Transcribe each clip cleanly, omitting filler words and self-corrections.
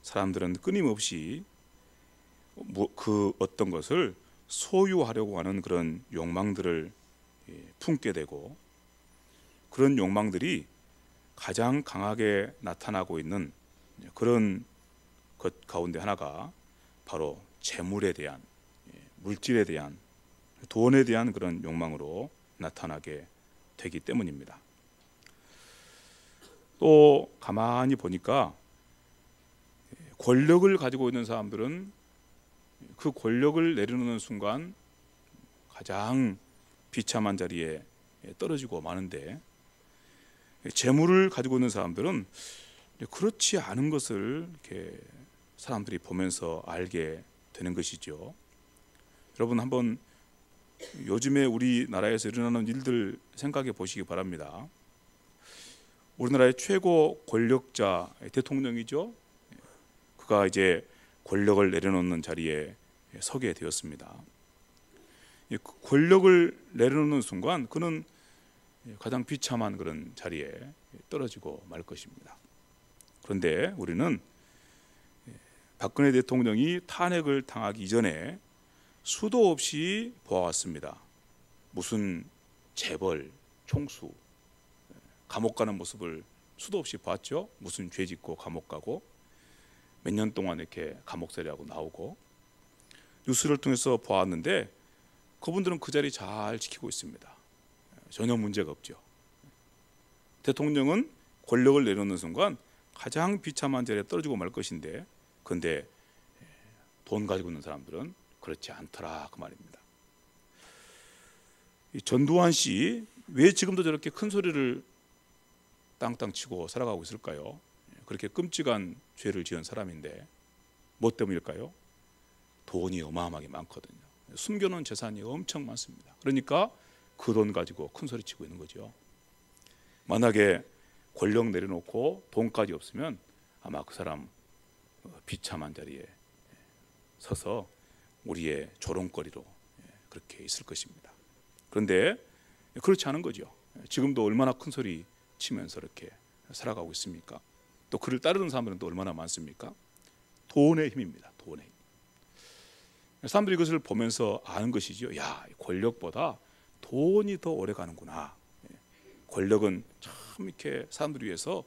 사람들은 끊임없이 그 어떤 것을 소유하려고 하는 그런 욕망들을 품게 되고, 그런 욕망들이 가장 강하게 나타나고 있는 그런 것 가운데 하나가 바로 재물에 대한, 물질에 대한, 돈에 대한 그런 욕망으로 나타나게 되기 때문입니다. 또 가만히 보니까 권력을 가지고 있는 사람들은 그 권력을 내려놓는 순간 가장 비참한 자리에 떨어지고 마는데, 재물을 가지고 있는 사람들은 그렇지 않은 것을 이렇게 사람들이 보면서 알게 되는 것이죠. 여러분, 한번 요즘에 우리나라에서 일어나는 일들 생각해 보시기 바랍니다. 우리나라의 최고 권력자 대통령이죠. 그가 이제 권력을 내려놓는 자리에 서게 되었습니다. 권력을 내려놓는 순간 그는 가장 비참한 그런 자리에 떨어지고 말 것입니다. 그런데 우리는 박근혜 대통령이 탄핵을 당하기 이전에 수도 없이 보아왔습니다. 무슨 재벌, 총수, 감옥 가는 모습을 수도 없이 봤죠. 무슨 죄 짓고 감옥 가고 몇 년 동안 이렇게 감옥살이하고 나오고, 뉴스를 통해서 보았는데 그분들은 그 자리 잘 지키고 있습니다. 전혀 문제가 없죠. 대통령은 권력을 내려놓는 순간 가장 비참한 자리에 떨어지고 말 것인데, 그런데 돈 가지고 있는 사람들은 그렇지 않더라, 그 말입니다. 이 전두환 씨 왜 지금도 저렇게 큰 소리를 땅땅 치고 살아가고 있을까요? 그렇게 끔찍한 죄를 지은 사람인데 뭐 때문일까요? 돈이 어마어마하게 많거든요. 숨겨놓은 재산이 엄청 많습니다. 그러니까 그 돈 가지고 큰 소리 치고 있는 거죠. 만약에 권력 내려놓고 돈까지 없으면 아마 그 사람 비참한 자리에 서서 우리의 조롱거리로 그렇게 있을 것입니다. 그런데 그렇지 않은 거죠. 지금도 얼마나 큰 소리 치면서 이렇게 살아가고 있습니까? 또 그를 따르는 사람들은 또 얼마나 많습니까? 돈의 힘입니다. 돈의 힘. 사람들이 이것을 보면서 아는 것이죠. 야, 권력보다 돈이 더 오래 가는구나. 권력은 참 이렇게 사람들 위해서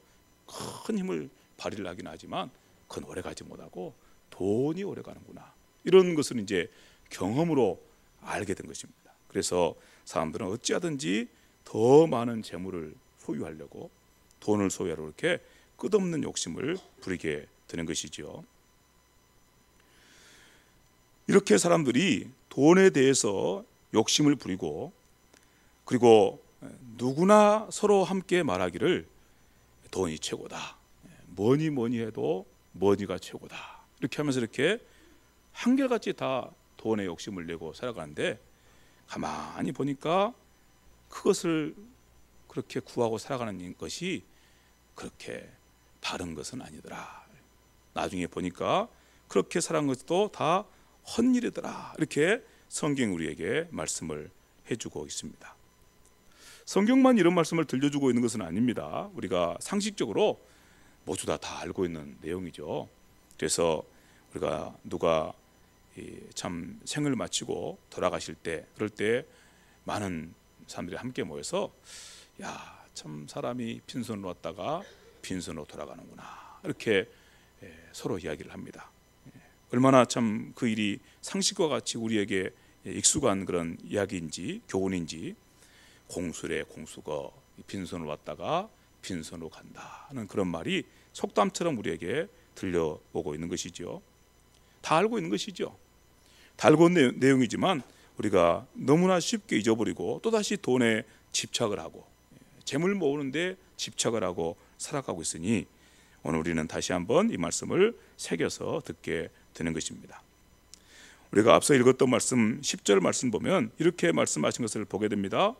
큰 힘을 발휘를 하긴 하지만 그건 오래 가지 못하고 돈이 오래 가는구나. 이런 것을 이제 경험으로 알게 된 것입니다. 그래서 사람들은 어찌하든지 더 많은 재물을 소유하려고, 돈을 소유하려고 이렇게 끝없는 욕심을 부리게 되는 것이죠. 이렇게 사람들이 돈에 대해서 욕심을 부리고, 그리고 누구나 서로 함께 말하기를 돈이 최고다, 뭐니 뭐니 해도 머니가 최고다, 이렇게 하면서 이렇게 한결같이 다 돈에 욕심을 내고 살아가는데, 가만히 보니까 그것을 그렇게 구하고 살아가는 것이 그렇게 바른 것은 아니더라. 나중에 보니까 그렇게 살아간 것도 다 헛일이더라. 이렇게 성경 우리에게 말씀을 해주고 있습니다. 성경만 이런 말씀을 들려주고 있는 것은 아닙니다. 우리가 상식적으로 모두 다 알고 있는 내용이죠. 그래서 우리가 누가 참 생을 마치고 돌아가실 때, 그럴 때 많은 사람들이 함께 모여서 야, 참 사람이 빈손으로 왔다가 빈손으로 돌아가는구나, 이렇게 서로 이야기를 합니다. 얼마나 참 그 일이 상식과 같이 우리에게 익숙한 그런 이야기인지 교훈인지, 공수래 공수거, 빈손으로 왔다가 빈손으로 간다 하는 그런 말이 속담처럼 우리에게 들려오고 있는 것이죠. 다 알고 있는 것이죠. 다 알고 있는 내용이지만 우리가 너무나 쉽게 잊어버리고 또다시 돈에 집착을 하고 재물 모으는데 집착을 하고 살아가고 있으니, 오늘 우리는 다시 한번 이 말씀을 새겨서 듣게 되는 것입니다. 우리가 앞서 읽었던 말씀 10절 말씀 보면 이렇게 말씀하신 것을 보게 됩니다.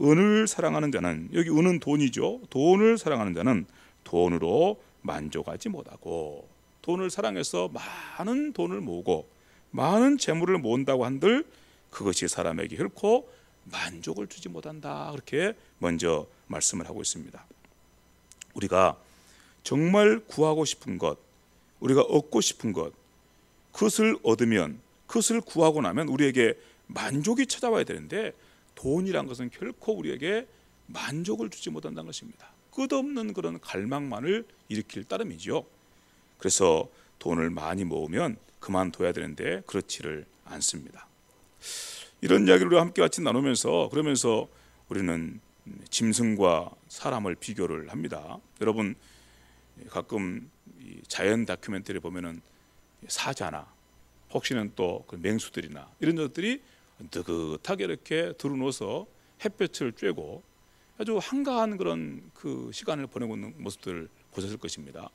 은을 사랑하는 자는, 여기 은은 돈이죠. 돈을 사랑하는 자는 돈으로 만족하지 못하고, 돈을 사랑해서 많은 돈을 모으고 많은 재물을 모은다고 한들 그것이 사람에게 결코 만족을 주지 못한다, 그렇게 먼저 말씀을 하고 있습니다. 우리가 정말 구하고 싶은 것, 우리가 얻고 싶은 것, 그것을 얻으면, 그것을 구하고 나면 우리에게 만족이 찾아와야 되는데, 돈이란 것은 결코 우리에게 만족을 주지 못한다는 것입니다. 끝없는 그런 갈망만을 일으킬 따름이죠. 그래서 돈을 많이 모으면 그만둬야 되는데 그렇지를 않습니다. 이런 이야기를 우리가 함께 같이 나누면서, 그러면서 우리는 짐승과 사람을 비교를 합니다. 여러분, 가끔 자연 다큐멘터리 보면은 사자나 혹시는 또 그 맹수들이나 이런 것들이 느긋하게 이렇게 들어누워서 햇볕을 쬐고 아주 한가한 그런 그 시간을 보내고 있는 모습들을 보셨을 것입니다.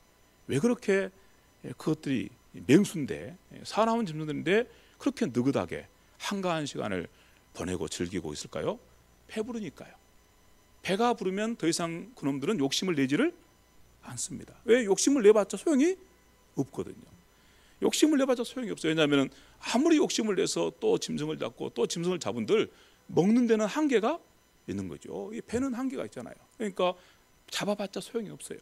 왜 그렇게 그것들이 맹수인데, 사나운 짐승들인데 그렇게 느긋하게 한가한 시간을 보내고 즐기고 있을까요? 배부르니까요. 배가 부르면 더 이상 그놈들은 욕심을 내지를 않습니다. 왜? 욕심을 내봤자 소용이 없거든요. 욕심을 내봤자 소용이 없어요. 왜냐하면 아무리 욕심을 내서 또 짐승을 잡고 또 짐승을 잡은들 먹는 데는 한계가 있는 거죠. 이 배는 한계가 있잖아요. 그러니까 잡아봤자 소용이 없어요.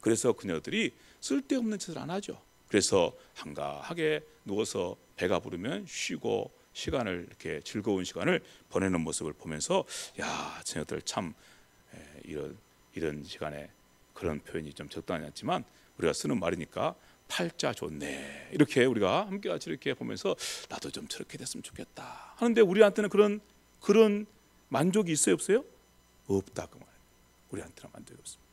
그래서 그녀들이 쓸데없는 짓을 안 하죠. 그래서 한가하게 누워서 배가 부르면 쉬고 시간을, 이렇게 즐거운 시간을 보내는 모습을 보면서, 야, 저녀들 참 이런 시간에, 그런 표현이 좀 적당하지 않지만 우리가 쓰는 말이니까 팔자 좋네, 이렇게 우리가 함께 같이 이렇게 보면서 나도 좀 저렇게 됐으면 좋겠다 하는데, 우리한테는 그런 만족이 있어요, 없어요? 없다 그 말이에요. 우리한테는 만족이 없습니다.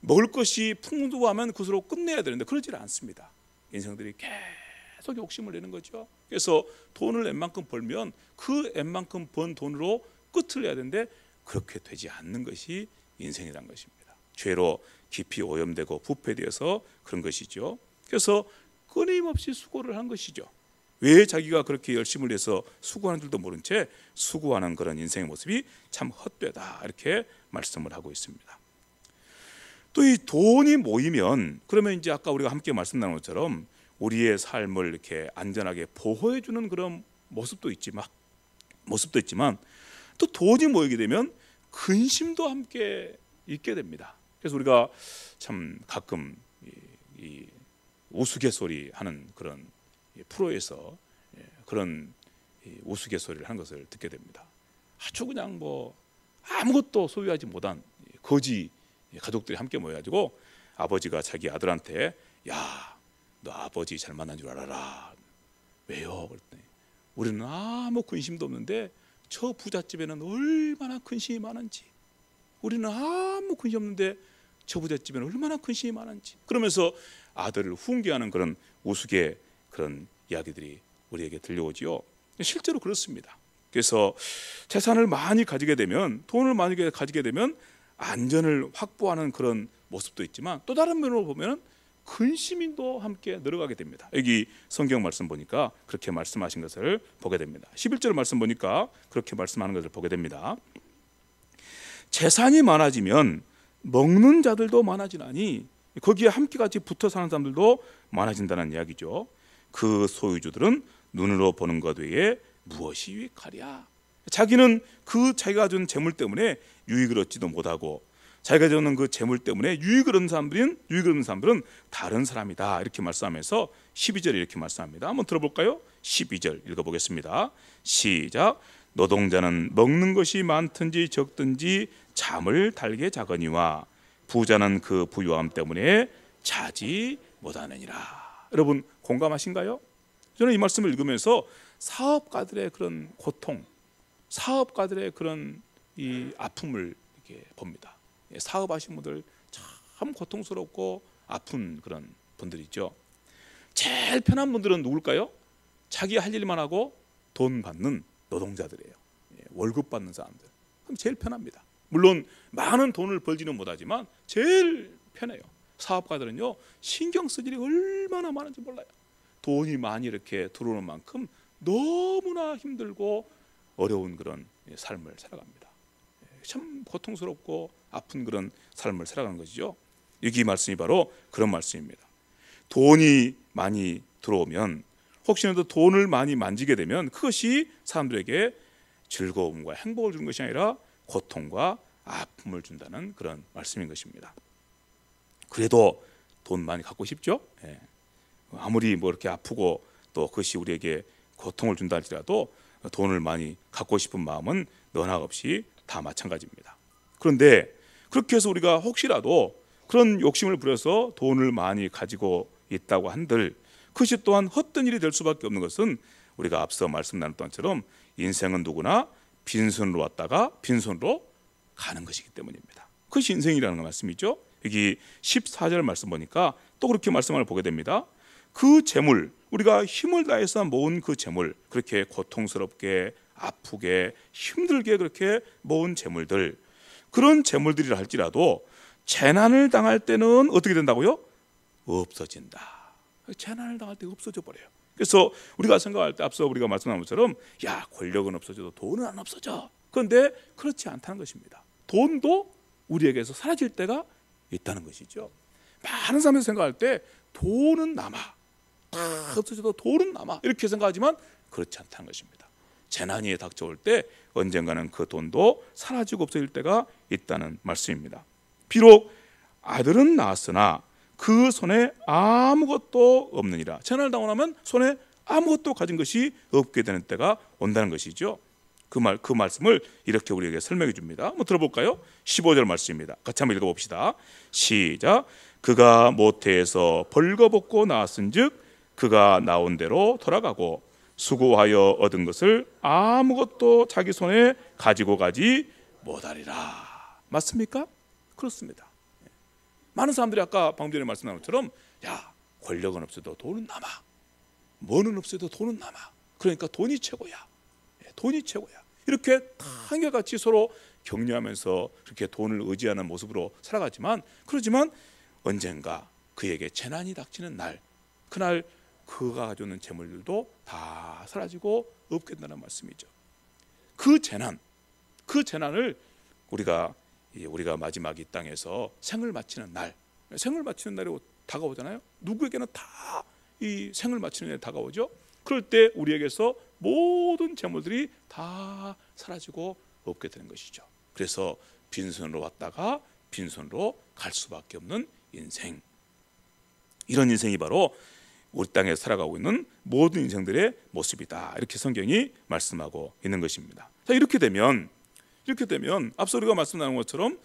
먹을 것이 풍부하면 그것으로 끝내야 되는데 그러질 않습니다. 인생들이 계속 욕심을 내는 거죠. 그래서 돈을 웬만큼 벌면 그 웬만큼 번 돈으로 끝을 내야 되는데 그렇게 되지 않는 것이 인생이란 것입니다. 죄로 깊이 오염되고 부패되어서 그런 것이죠. 그래서 끊임없이 수고를 한 것이죠. 왜 자기가 그렇게 열심을 내서 수고하는 줄도 모른 채 수고하는 그런 인생의 모습이 참 헛되다, 이렇게 말씀을 하고 있습니다. 또 이 돈이 모이면, 그러면 이제 아까 우리가 함께 말씀 나눈 것처럼 우리의 삶을 이렇게 안전하게 보호해 주는 그런 모습도 있지만 또 돈이 모이게 되면 근심도 함께 있게 됩니다. 그래서 우리가 참 가끔 이 우스갯소리 하는 그런 프로에서 그런 우스갯소리를 하는 것을 듣게 됩니다. 아주 그냥 뭐 아무것도 소유하지 못한 거지 가족들이 함께 모여가지고 아버지가 자기 아들한테, 야, 너 아버지 잘 만난 줄 알아라. 왜요? 그랬더니 우리는 아무 근심도 없는데 저 부잣집에는 얼마나 근심이 많은지, 우리는 아무 근심 없는데 저 부잣집에는 얼마나 근심이 많은지, 그러면서 아들을 훈계하는 그런 우스개 그런 이야기들이 우리에게 들려오지요. 실제로 그렇습니다. 그래서 재산을 많이 가지게 되면, 돈을 많이 가지게 되면 안전을 확보하는 그런 모습도 있지만 또 다른 면으로 보면 근심이 또 함께 늘어가게 됩니다. 여기 성경 말씀 보니까 그렇게 말씀하신 것을 보게 됩니다. 11절 말씀 보니까 그렇게 말씀하는 것을 보게 됩니다. 재산이 많아지면 먹는 자들도 많아지나니 거기에 함께 같이 붙어 사는 사람들도 많아진다는 이야기죠. 그 소유주들은 눈으로 보는 것 외에 무엇이 유익하랴. 자기는 그 자기가 가진 재물 때문에 유익을 얻지도 못하고, 자기가 가진 그 재물 때문에 유익을 얻는 사람들은 다른 사람이다, 이렇게 말씀하면서 12절에 이렇게 말씀합니다. 한번 들어볼까요? 12절 읽어보겠습니다. 시작. 노동자는 먹는 것이 많든지 적든지 잠을 달게 자거니와 부자는 그 부유함 때문에 자지 못하느니라. 여러분 공감하신가요? 저는 이 말씀을 읽으면서 사업가들의 그런 고통, 사업가들의 그런 이 아픔을 이렇게 봅니다. 사업하신 분들 참 고통스럽고 아픈 그런 분들이죠. 제일 편한 분들은 누굴까요? 자기 할 일만 하고 돈 받는 노동자들이에요. 월급 받는 사람들. 그럼 제일 편합니다. 물론 많은 돈을 벌지는 못하지만 제일 편해요. 사업가들은요, 신경 쓸 일이 얼마나 많은지 몰라요. 돈이 많이 이렇게 들어오는 만큼 너무나 힘들고 어려운 그런 삶을 살아갑니다. 참 고통스럽고 아픈 그런 삶을 살아가는 것이죠. 여기 말씀이 바로 그런 말씀입니다. 돈이 많이 들어오면, 혹시라도 돈을 많이 만지게 되면 그것이 사람들에게 즐거움과 행복을 주는 것이 아니라 고통과 아픔을 준다는 그런 말씀인 것입니다. 그래도 돈 많이 갖고 싶죠? 아무리 뭐 이렇게 아프고 또 그것이 우리에게 고통을 준다 할지라도 돈을 많이 갖고 싶은 마음은 너나 없이 다 마찬가지입니다. 그런데 그렇게 해서 우리가 혹시라도 그런 욕심을 부려서 돈을 많이 가지고 있다고 한들 그것이 또한 헛된 일이 될 수밖에 없는 것은 우리가 앞서 말씀 나눴던 것처럼 인생은 누구나 빈손으로 왔다가 빈손으로 가는 것이기 때문입니다. 그것이 인생이라는 말씀이죠. 여기 14절 말씀 보니까 또 그렇게 말씀을 보게 됩니다. 그 재물, 우리가 힘을 다해서 모은 그 재물, 그렇게 고통스럽게 아프게 힘들게 그렇게 모은 재물들, 그런 재물들이라 할지라도 재난을 당할 때는 어떻게 된다고요? 없어진다. 재난을 당할 때 없어져 버려요. 그래서 우리가 생각할 때 앞서 우리가 말씀한 것처럼 야, 권력은 없어져도 돈은 안 없어져. 그런데 그렇지 않다는 것입니다. 돈도 우리에게서 사라질 때가 있다는 것이죠. 많은 사람이 생각할 때 돈은 남아, 다 없어져도 돈은 남아 이렇게 생각하지만 그렇지 않다는 것입니다. 재난이 닥쳐올 때 언젠가는 그 돈도 사라지고 없어질 때가 있다는 말씀입니다. 비록 아들은 낳았으나 그 손에 아무것도 없느니라. 재난을 당하고 나면 손에 아무것도 가진 것이 없게 되는 때가 온다는 것이죠. 그 말씀을 이렇게 우리에게 설명해 줍니다. 한번 들어볼까요? 15절 말씀입니다. 같이 한번 읽어봅시다. 시작. 그가 모태에서 벌거벗고 나왔은즉 그가 나온 대로 돌아가고 수고하여 얻은 것을 아무것도 자기 손에 가지고 가지 못하리라. 맞습니까? 그렇습니다. 많은 사람들이 아까 방금 전에 말씀한 것처럼 야, 권력은 없어도 돈은 남아, 뭐는 없어도 돈은 남아, 그러니까 돈이 최고야, 돈이 최고야, 이렇게 한결같이 서로 격려하면서 그렇게 돈을 의지하는 모습으로 살아가지만, 그러지만 언젠가 그에게 재난이 닥치는 날, 그날 그가 가져오는 재물들도 다 사라지고 없게 된다는 말씀이죠. 그 재난을 우리가 마지막 이 땅에서 생을 마치는 날, 생을 마치는 날이 다가오잖아요. 누구에게는 다 이 생을 마치는 날이 다가오죠. 그럴 때 우리에게서 모든 재물들이 다 사라지고 없게 되는 것이죠. 그래서 빈손으로 왔다가 빈손으로 갈 수밖에 없는 인생, 이런 인생이 바로 우리 땅에 살아가고 있는 모든 인생들의 모습이다. 이렇게 성경이 말씀하고 있는 것입니다. 자, 이렇게 되면 앞서 우리가 말씀 나눈 것처럼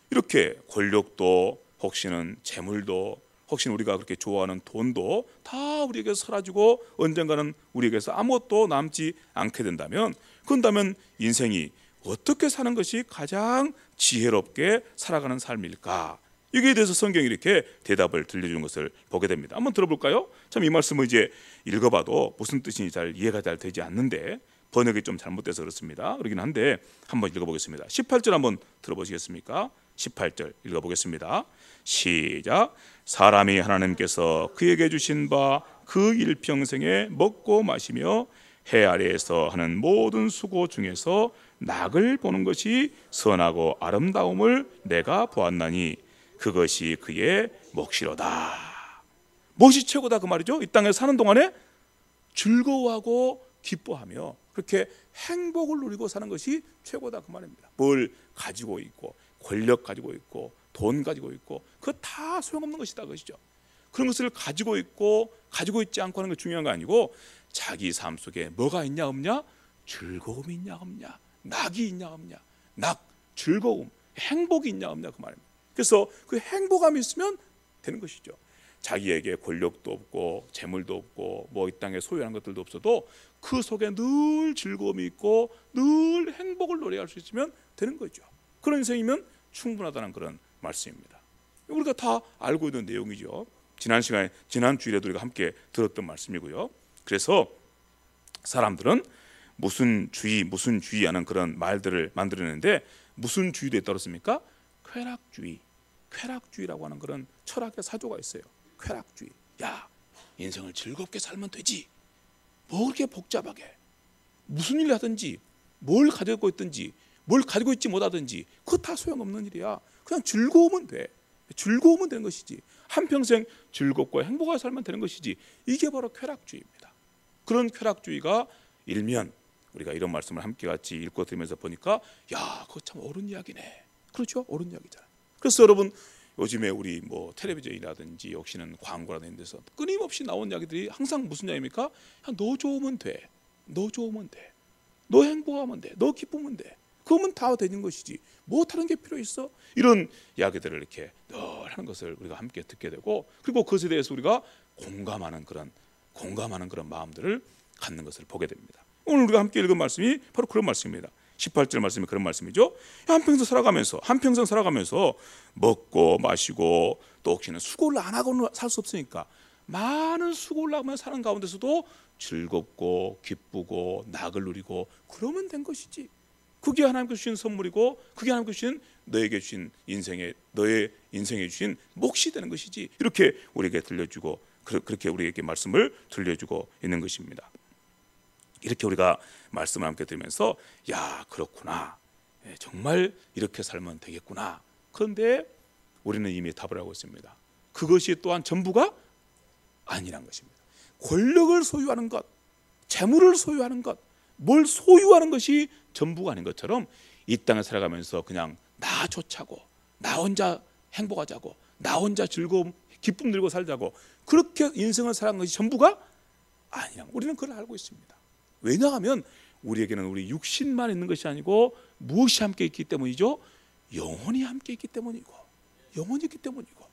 이렇게 권력도, 혹시는 재물도, 혹시는 우리가 그렇게 좋아하는 돈도 다 우리에게서 사라지고 언젠가는 우리에게서 아무것도 남지 않게 된다면, 그런다면 인생이 어떻게 사는 것이 가장 지혜롭게 살아가는 삶일까? 여기에 대해서 성경이 이렇게 대답을 들려주는 것을 보게 됩니다. 한번 들어볼까요? 참 이 말씀을 이제 읽어봐도 무슨 뜻인지 잘 이해가 잘 되지 않는데 번역이 좀 잘못돼서 그렇습니다. 그러긴 한데 한번 읽어보겠습니다. 18절 한번 들어보시겠습니까? 18절 읽어보겠습니다. 시작. 사람이 하나님께서 그에게 주신 바 그 일평생에 먹고 마시며 해 아래에서 하는 모든 수고 중에서 낙을 보는 것이 선하고 아름다움을 내가 보았나니 그것이 그의 몫이로다. 무엇이 최고다 그 말이죠. 이 땅에 사는 동안에 즐거워하고 기뻐하며 그렇게 행복을 누리고 사는 것이 최고다 그 말입니다. 뭘 가지고 있고 권력 가지고 있고 돈 가지고 있고 그거 다 소용없는 것이다 그것이죠. 그런 것을 가지고 있고 가지고 있지 않고 하는 게 중요한 거 아니고 자기 삶 속에 뭐가 있냐 없냐, 즐거움이 있냐 없냐, 낙이 있냐 없냐, 낙, 즐거움, 행복이 있냐 없냐 그 말입니다. 그래서 그 행복감이 있으면 되는 것이죠. 자기에게 권력도 없고 재물도 없고 뭐 이 땅에 소유한 것들도 없어도 그 속에 늘 즐거움이 있고 늘 행복을 노래할 수 있으면 되는 거죠. 그런 인생이면 충분하다는 그런 말씀입니다. 우리가 다 알고 있는 내용이죠. 지난 주일에도 우리가 함께 들었던 말씀이고요. 그래서 사람들은 무슨 주의 하는 그런 말들을 만들어내는데 무슨 주의도 있다고 했습니까? 쾌락주의라고 하는 그런 철학의 사조가 있어요. 쾌락주의. 야, 인생을 즐겁게 살면 되지. 뭐 그렇게 복잡하게 무슨 일을 하든지 뭘 가지고 있든지 뭘 가지고 있지 못하든지 그거 다 소용없는 일이야. 그냥 즐거우면 돼. 즐거우면 되는 것이지. 한평생 즐겁고 행복하게 살면 되는 것이지. 이게 바로 쾌락주의입니다. 그런 쾌락주의가 일면 우리가 이런 말씀을 함께 같이 읽고 들으면서 보니까 야, 그거 참 옳은 이야기네. 그렇죠? 옳은 이야기잖아. 그래서 여러분 요즘에 우리 뭐 텔레비전이라든지 역시는 광고라는 데서 끊임없이 나온 이야기들이 항상 무슨 이야기입니까? 너 좋으면 돼, 너 좋으면 돼, 너 행복하면 돼, 너 기쁘면 돼, 그러면 다 되는 것이지 뭐 다른 게 필요 있어? 이런 이야기들을 이렇게 늘 하는 것을 우리가 함께 듣게 되고, 그리고 그것에 대해서 우리가 공감하는 그런 마음들을 갖는 것을 보게 됩니다. 오늘 우리가 함께 읽은 말씀이 바로 그런 말씀입니다. 18절 말씀이 그런 말씀이죠. 한평생 살아가면서 먹고 마시고 또 혹시나 수고를 안 하고는 살 수 없으니까 많은 수고를 하며 사는 가운데서도 즐겁고 기쁘고 낙을 누리고 그러면 된 것이지. 그게 하나님께서 주신 선물이고 그게 하나님께서 주신 너의 인생에 주신 몫이 되는 것이지. 이렇게 우리에게 들려주고 그렇게 우리에게 말씀을 들려주고 있는 것입니다. 이렇게 우리가 말씀을 함께 들으면서 야 그렇구나, 정말 이렇게 살면 되겠구나. 그런데 우리는 이미 답을 하고 있습니다. 그것이 또한 전부가 아니란 것입니다. 권력을 소유하는 것, 재물을 소유하는 것, 뭘 소유하는 것이 전부가 아닌 것처럼 이 땅에 살아가면서 그냥 나 좋자고, 나 혼자 행복하자고, 나 혼자 즐거움 기쁨 들고 살자고 그렇게 인생을 살아가는 것이 전부가 아니라 우리는 그걸 알고 있습니다. 왜냐하면 우리에게는 우리 육신만 있는 것이 아니고 무엇이 함께 있기 때문이죠? 영혼이 함께 있기 때문이고, 영혼이 있기 때문이고,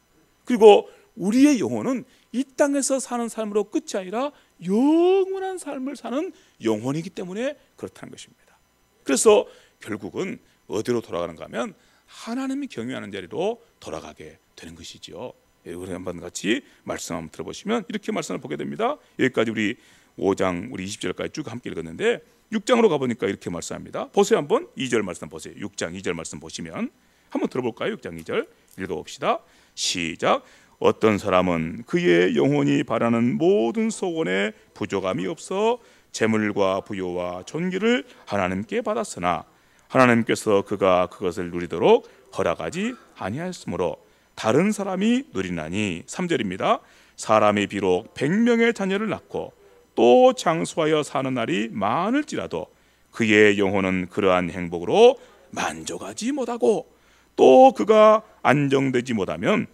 그리고 우리의 영혼은 이 땅에서 사는 삶으로 끝이 아니라 영원한 삶을 사는 영혼이기 때문에 그렇다는 것입니다. 그래서 결국은 어디로 돌아가는가 하면 하나님이 경유하는 자리로 돌아가게 되는 것이죠. 우리 한번 같이 말씀 한번 들어보시면 이렇게 말씀을 보게 됩니다. 여기까지 우리 5장 우리 20절까지 쭉 함께 읽었는데 6장으로 가보니까 이렇게 말씀합니다. 보세요. 한번 2절 말씀 보세요. 6장 2절 말씀 보시면 한번 들어볼까요? 6장 2절 읽어봅시다. 시작. 어떤 사람은 그의 영혼이 바라는 모든 소원에 부족함이 없어 재물과 부요와 존귀를 하나님께 받았으나 하나님께서 그가 그것을 누리도록 허락하지 아니하였으므로 다른 사람이 누리나니. 3절입니다. 사람이 비록 100명의 자녀를 낳고 또 장수하여 사는 날이 많을지라도 그의 영혼은 그러한 행복으로 만족하지 못하고 또 그가 안정되지 못하면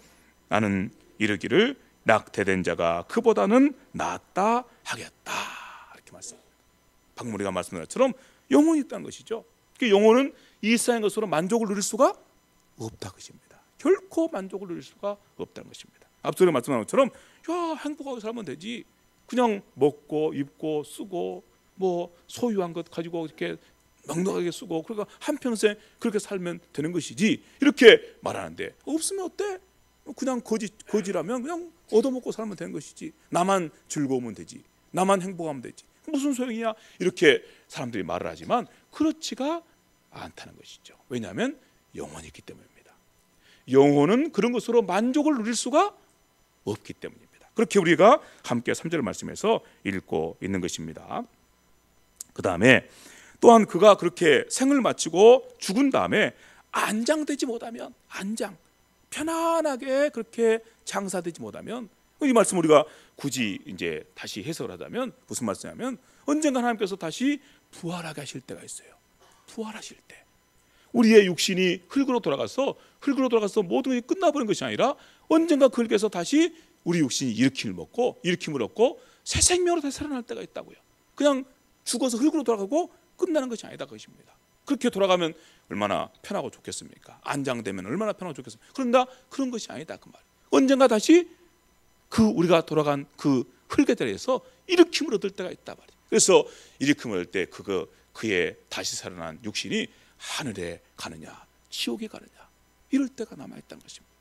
나는 이르기를 낙태된 자가 그보다는 낫다 하겠다. 이렇게 말씀합니다. 방금 우리가 말씀드린 것처럼 영혼이 있다는 것이죠. 그 영혼은 이 세상의 것으로 만족을 누릴 수가 없다 것입니다. 결코 만족을 누릴 수가 없다는 것입니다. 앞서 말씀한 것처럼 야 행복하게 살면 되지, 그냥 먹고 입고 쓰고 뭐 소유한 것 가지고 이렇게 넉넉하게 쓰고 그러니까 한평생 그렇게 살면 되는 것이지 이렇게 말하는데, 없으면 어때? 그냥 거지라면 그냥 얻어먹고 살면 되는 것이지, 나만 즐거우면 되지, 나만 행복하면 되지, 무슨 소용이야, 이렇게 사람들이 말을 하지만 그렇지가 않다는 것이죠. 왜냐하면 영혼이 있기 때문입니다. 영혼은 그런 것으로 만족을 누릴 수가 없기 때문입니다. 그렇게 우리가 함께 3절 말씀에서 읽고 있는 것입니다. 그 다음에 또한 그가 그렇게 생을 마치고 죽은 다음에 안장되지 못하면, 편안하게 그렇게 장사되지 못하면, 이 말씀 우리가 굳이 이제 다시 해석을 하자면 무슨 말씀이냐면 언젠가 하나님께서 다시 부활하게 하실 때가 있어요. 부활하실 때 우리의 육신이 흙으로 돌아가서 모든 것이 끝나버린 것이 아니라 언젠가 그 흙에서 다시 우리 육신이 일으킴을 얻고 새 생명으로 다시 살아날 때가 있다고요. 그냥 죽어서 흙으로 돌아가고 끝나는 것이 아니다 것입니다. 그렇게 돌아가면 얼마나 편하고 좋겠습니까? 안장되면 얼마나 편하고 좋겠습니까? 그런다 그런 것이 아니다 그 말. 언젠가 다시 그 우리가 돌아간 그 흙의 자리에서 일으킴을 얻을 때가 있다 말이에요. 그래서 일으킴을 얻을 때 그의 다시 살아난 육신이 하늘에 가느냐 지옥에 가느냐 이럴 때가 남아있다는 것입니다.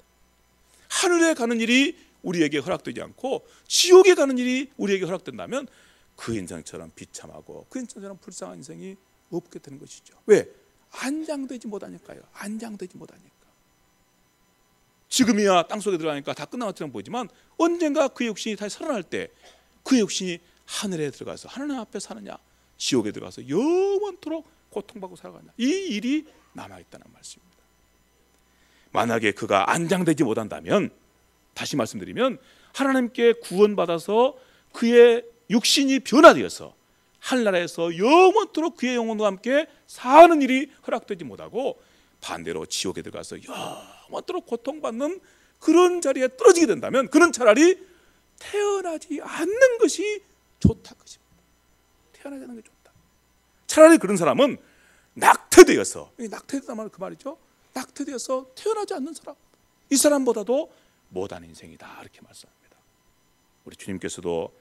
하늘에 가는 일이 우리에게 허락되지 않고 지옥에 가는 일이 우리에게 허락된다면 그 인생처럼 비참하고 그 인생처럼 불쌍한 인생이 없게 되는 것이죠. 왜? 안장되지 못하니까요. 안장되지 못하니까. 지금이야 땅속에 들어가니까 다 끝난 것처럼 보이지만 언젠가 그 육신이 다시 살아날 때 그 육신이 하늘에 들어가서 하나님 앞에 사느냐 지옥에 들어가서 영원토록 고통받고 살아가냐, 이 일이 남아있다는 말씀입니다. 만약에 그가 안장되지 못한다면, 다시 말씀드리면 하나님께 구원받아서 그의 육신이 변화되어서 하늘나라에서 영원토록 그의 영혼과 함께 사는 일이 허락되지 못하고 반대로 지옥에 들어가서 영원토록 고통받는 그런 자리에 떨어지게 된다면 그는 차라리 태어나지 않는 것이 좋다 것입니다. 태어나지 않는 게 좋다. 차라리 그런 사람은 낙태되어서, 낙태되다 말은 그 말이죠. 낙태되어서 태어나지 않는 사람, 이 사람보다도 못한 인생이다, 이렇게 말씀합니다. 우리 주님께서도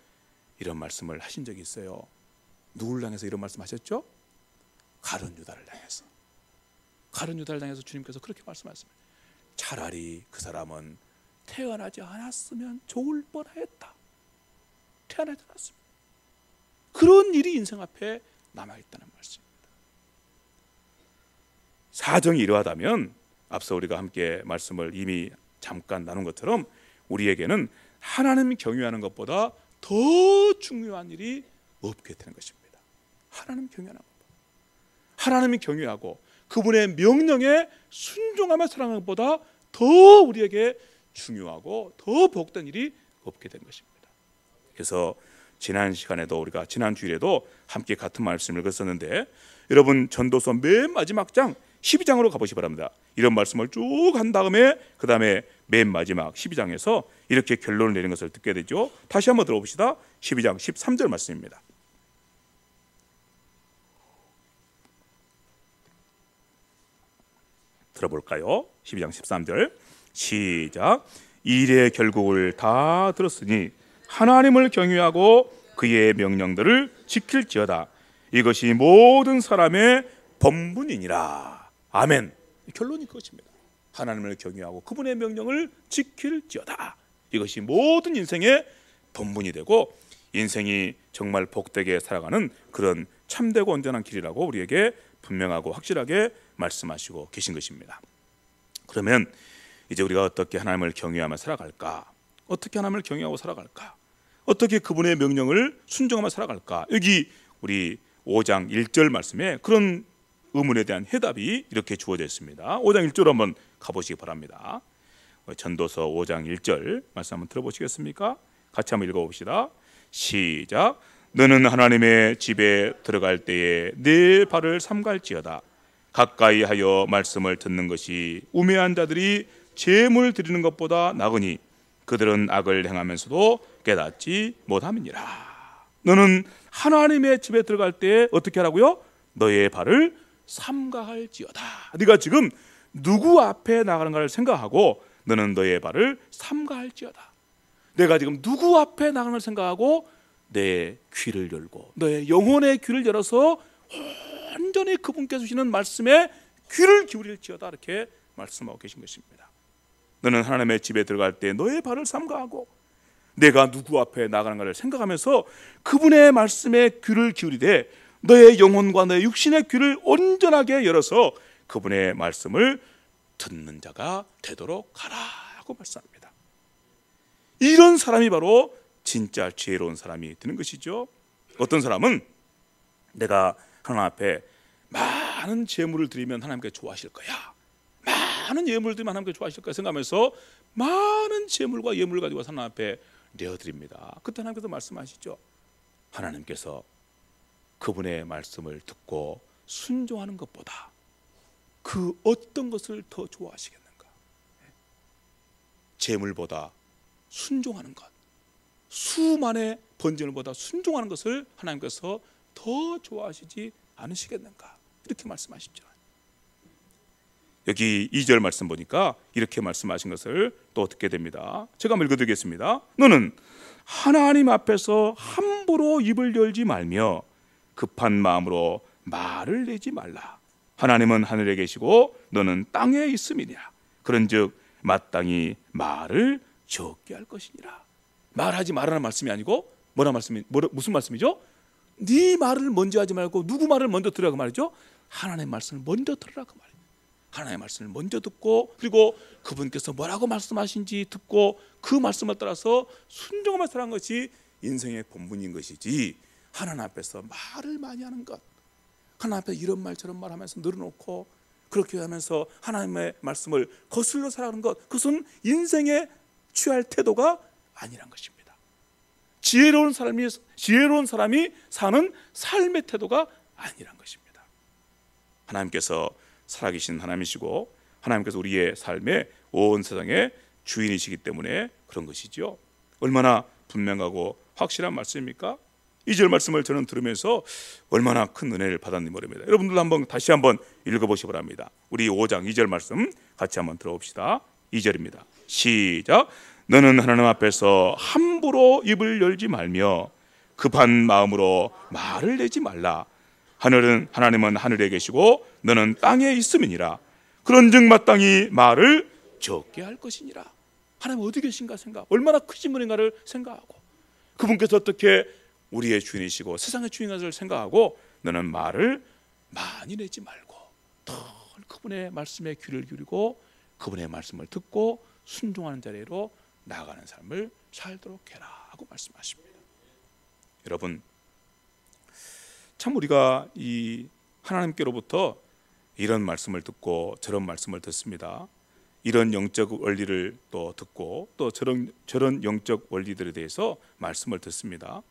이런 말씀을 하신 적이 있어요. 누구를 향해서 이런 말씀하셨죠? 가룟 유다를 향해서. 가룟 유다를 향해서 주님께서 그렇게 말씀하셨습니다. 차라리 그 사람은 태어나지 않았으면 좋을 뻔했다. 태어나지 않았으면. 그런 일이 인생 앞에 남아있다는 말씀입니다. 사정이 이러하다면 앞서 우리가 함께 말씀을 이미 잠깐 나눈 것처럼 우리에게는 하나님 경외하는 것보다 더 중요한 일이 없게 되는 것입니다. 하나님 경외하는 것보다, 하나님이 경외하고 그분의 명령에 순종하며 살아가는 것보다 더 우리에게 중요하고 더 복된 일이 없게 된 것입니다. 그래서 지난 시간에도 우리가 지난 주일에도 함께 같은 말씀을 읽었었는데, 여러분 전도서 맨 마지막 장 12장으로 가보시기 바랍니다. 이런 말씀을 쭉 한 다음에 그 다음에 맨 마지막 12장에서 이렇게 결론을 내리는 것을 듣게 되죠. 다시 한번 들어봅시다. 12장 13절 말씀입니다. 들어볼까요? 12장 13절 시작. 일의 결국을 다 들었으니 하나님을 경외하고 그의 명령들을 지킬지어다. 이것이 모든 사람의 본분이니라. 아멘. 결론이 그것입니다. 하나님을 경외하고 그분의 명령을 지킬지어다. 이것이 모든 인생의 본분이 되고 인생이 정말 복되게 살아가는 그런 참되고 온전한 길이라고 우리에게 분명하고 확실하게 말씀하시고 계신 것입니다. 그러면 이제 우리가 어떻게 하나님을 경외하며 살아갈까? 어떻게 하나님을 경외하고 살아갈까? 어떻게 그분의 명령을 순종하며 살아갈까? 여기 우리 5장 1절 말씀에 그런 의문에 대한 해답이 이렇게 주어져 있습니다. 5장 1절 한번 가보시기 바랍니다. 전도서 5장 1절 말씀 한번 들어보시겠습니까? 같이 한번 읽어봅시다. 시작. 너는 하나님의 집에 들어갈 때에 네 발을 삼갈지어다. 가까이 하여 말씀을 듣는 것이 우매한 자들이 제물 드리는 것보다 나으니 그들은 악을 행하면서도 깨닫지 못함이니라. 너는 하나님의 집에 들어갈 때 어떻게 하라고요? 너의 발을 삼가할지어다. 네가 지금 누구 앞에 나가는가를 생각하고 너는 너의 발을 삼가할지어다. 내가 지금 누구 앞에 나가는 걸 생각하고 내 귀를 열고 너의 영혼의 귀를 열어서 온전히 그분께서 주시는 말씀에 귀를 기울일지어다, 이렇게 말씀하고 계신 것입니다. 너는 하나님의 집에 들어갈 때 너의 발을 삼가하고 내가 누구 앞에 나가는가를 생각하면서 그분의 말씀에 귀를 기울이되 너의 영혼과 너의 육신의 귀를 온전하게 열어서 그분의 말씀을 듣는 자가 되도록 하라고 말씀합니다. 이런 사람이 바로 진짜 지혜로운 사람이 되는 것이죠. 어떤 사람은 내가 하나님 앞에 많은 제물을 드리면 하나님께 좋아하실 거야, 많은 예물을 드리면 하나님께 좋아하실 거야 생각하면서 많은 제물과 예물을 가지고 하나님 앞에 내어드립니다. 그때 하나님께서 말씀하시죠. 하나님께서 그분의 말씀을 듣고 순종하는 것보다 그 어떤 것을 더 좋아하시겠는가? 제물보다 순종하는 것, 수만의 번제물보다 순종하는 것을 하나님께서 더 좋아하시지 않으시겠는가? 이렇게 말씀하시죠. 여기 2절 말씀 보니까 이렇게 말씀하신 것을 또 듣게 됩니다. 제가 한번 읽어드리겠습니다. 너는 하나님 앞에서 함부로 입을 열지 말며 급한 마음으로 말을 내지 말라. 하나님은 하늘에 계시고 너는 땅에 있음이니라. 그런즉 마땅히 말을 적게 할 것이니라. 말하지 말라는 말씀이 아니고 무슨 말씀이죠? 네 말을 먼저 하지 말고 누구 말을 먼저 들으라고 말이죠? 하나님의 말씀을 먼저 들으라고 말이에요. 하나님의 말씀을 먼저 듣고 그리고 그분께서 뭐라고 말씀하신지 듣고 그 말씀을 따라서 순종하며 살아가는 것이 인생의 본분인 것이지, 하나님 앞에서 말을 많이 하는 것, 하나님 앞에 이런 말 저런 말 하면서 늘어놓고 그렇게 하면서 하나님의 말씀을 거슬러 살아가는 것, 그것은 인생에 취할 태도가 아니란 것입니다. 지혜로운 사람이 사는 삶의 태도가 아니란 것입니다. 하나님께서 살아계신 하나님이시고 하나님께서 우리의 삶에 온 세상에 주인이시기 때문에 그런 것이죠. 얼마나 분명하고 확실한 말씀입니까? 2절 말씀을 저는 들으면서 얼마나 큰 은혜를 받았는지 모릅니다. 여러분들도 한번 다시 한번 읽어보시기 바랍니다. 우리 5장 2절 말씀 같이 한번 들어봅시다. 2절입니다. 시작. 너는 하나님 앞에서 함부로 입을 열지 말며 급한 마음으로 말을 내지 말라. 하나님은 하늘에 계시고 너는 땅에 있음이니라. 그런즉 마땅히 말을 적게 할 것이니라. 하나님 어디 계신가 생각, 얼마나 크신 분인가를 생각하고, 그분께서 어떻게 우리의 주인이시고 세상의 주인이시를 생각하고 너는 말을 많이 내지 말고 늘 그분의 말씀에 귀를 기울이고 그분의 말씀을 듣고 순종하는 자리로 나아가는 삶을 살도록 해라 하고 말씀하십니다. 여러분, 참 우리가 이 하나님께로부터 이런 말씀을 듣고 저런 말씀을 듣습니다. 이런 영적 원리를 또 듣고 또 저런 영적 원리들에 대해서 말씀을 듣습니다.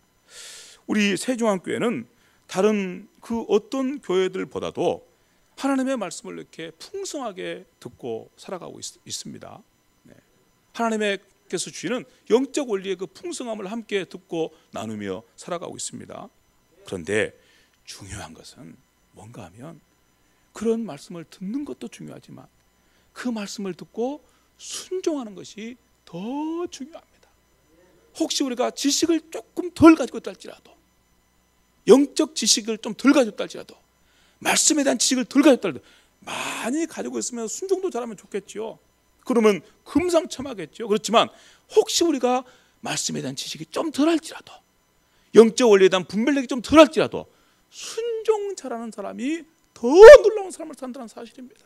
우리 세종한교회는 다른 그 어떤 교회들보다도 하나님의 말씀을 이렇게 풍성하게 듣고 살아가고 있습니다. 하나님께서 주시는 영적 원리의 그 풍성함을 함께 듣고 나누며 살아가고 있습니다. 그런데 중요한 것은 뭔가 하면 그런 말씀을 듣는 것도 중요하지만 그 말씀을 듣고 순종하는 것이 더 중요합니다. 혹시 우리가 지식을 조금 덜 가지고 있다 할지라도, 영적 지식을 좀 덜 가지고 있다 할지라도, 말씀에 대한 지식을 덜 가지고 있다 할지라도 많이 가지고 있으면 순종도 잘하면 좋겠죠. 그러면 금상첨화겠죠. 그렇지만 혹시 우리가 말씀에 대한 지식이 좀 덜 할지라도, 영적 원리에 대한 분별력이 좀 덜 할지라도 순종 잘하는 사람이 더 놀라운 삶을 산다는 사실입니다.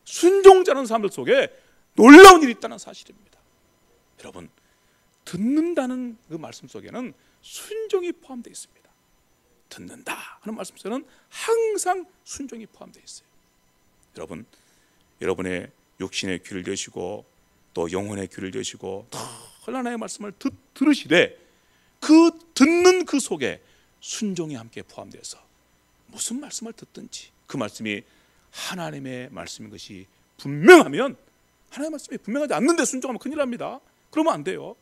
순종 잘하는 사람들 속에 놀라운 일이 있다는 사실입니다. 여러분, 듣는다는 그 말씀 속에는 순종이 포함되어 있습니다. 듣는다 하는 말씀 속에는 항상 순종이 포함되어 있어요. 여러분, 여러분의 육신의 귀를 여시고 또 영혼의 귀를 여시고 더 하나님의 말씀을 들으시되 그 듣는 그 속에 순종이 함께 포함돼서 무슨 말씀을 듣든지 그 말씀이 하나님의 말씀인 것이 분명하면, 하나님의 말씀이 분명하지 않는데 순종하면 큰일 납니다. 그러면 안 돼요.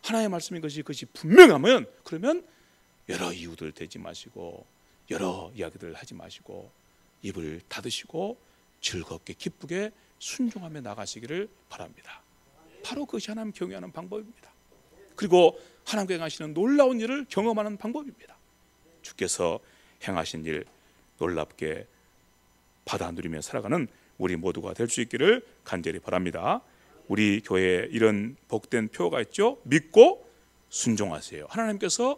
하나님의 말씀인 것이 그것이 분명하면, 그러면 여러 이유들 대지 마시고 여러 이야기들 하지 마시고 입을 닫으시고 즐겁게 기쁘게 순종하며 나가시기를 바랍니다. 바로 그것이 하나님 경외하는 방법입니다. 그리고 하나님께 행하시는 놀라운 일을 경험하는 방법입니다. 주께서 행하신 일 놀랍게 받아 누리며 살아가는 우리 모두가 될 수 있기를 간절히 바랍니다. 우리 교회에 이런 복된 표가 있죠. 믿고 순종하세요. 하나님께서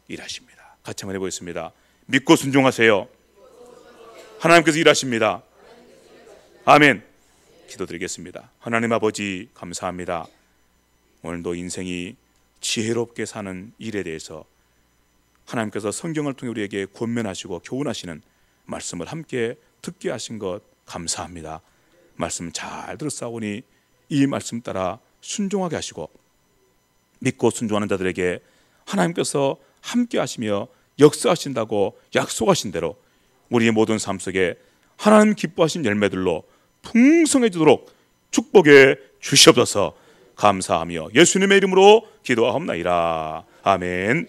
일하십니다. 같이 한번 해보겠습니다. 믿고 순종하세요. 하나님께서 일하십니다. 아멘. 기도드리겠습니다. 하나님 아버지, 감사합니다. 오늘도 인생이 지혜롭게 사는 일에 대해서 하나님께서 성경을 통해 우리에게 권면하시고 교훈하시는 말씀을 함께 듣게 하신 것 감사합니다. 말씀 잘 들었사오니 이 말씀 따라 순종하게 하시고 믿고 순종하는 자들에게 하나님께서 함께 하시며 역사하신다고 약속하신 대로 우리의 모든 삶 속에 하나님 기뻐하신 열매들로 풍성해지도록 축복해 주시옵소서. 감사하며 예수님의 이름으로 기도하옵나이다. 아멘.